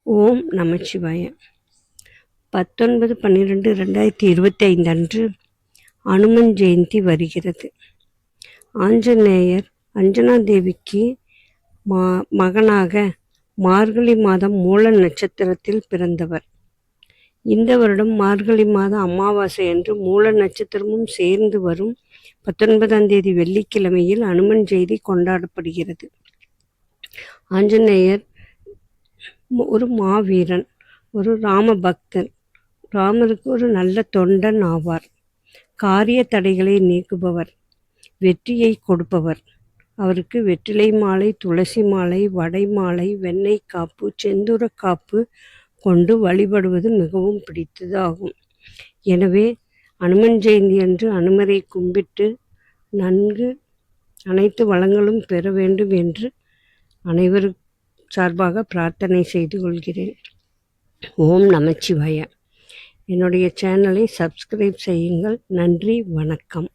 ஓம் நமச்சிவாய. 19/12/2025 அன்று அனுமன் ஜெயந்தி வருகிறது. ஆஞ்சநேயர் அஞ்சனா தேவிக்கு மகனாக மார்கழி மாதம் மூல நட்சத்திரத்தில் பிறந்தவர். இந்த வருடம் மார்கழி மாத அமாவாசை அன்று மூல நட்சத்திரமும் சேர்ந்து வரும் 19ஆம் தேதி வெள்ளிக்கிழமையில் அனுமன் ஜெயந்தி கொண்டாடப்படுகிறது. ஆஞ்சநேயர் ஒரு மாவீரன், ஒரு ராம பக்தன், ராமருக்கு ஒரு நல்ல தொண்டன் ஆவார். காரிய தடைகளை நீக்குபவர், வெற்றியை கொடுப்பவர். அவருக்கு வெற்றிலை மாலை, துளசி மாலை, வடை மாலை, வெண்ணெய் காப்பு, செந்தூர காப்பு கொண்டு வழிபடுவது மிகவும் பிடித்தது ஆகும். எனவே அனுமன் ஜெயந்தி அன்று அனுமரை கும்பிட்டு நன்கு அனைத்து வளங்களும் பெற வேண்டும் என்று அனைவரும் சார்பாக பிரார்த்தனை செய்து கொள்கிறேன். ஓம் நமச்சிவாய. என்னுடைய சேனலை சப்ஸ்கிரைப் செய்யுங்கள். நன்றி, வணக்கம்.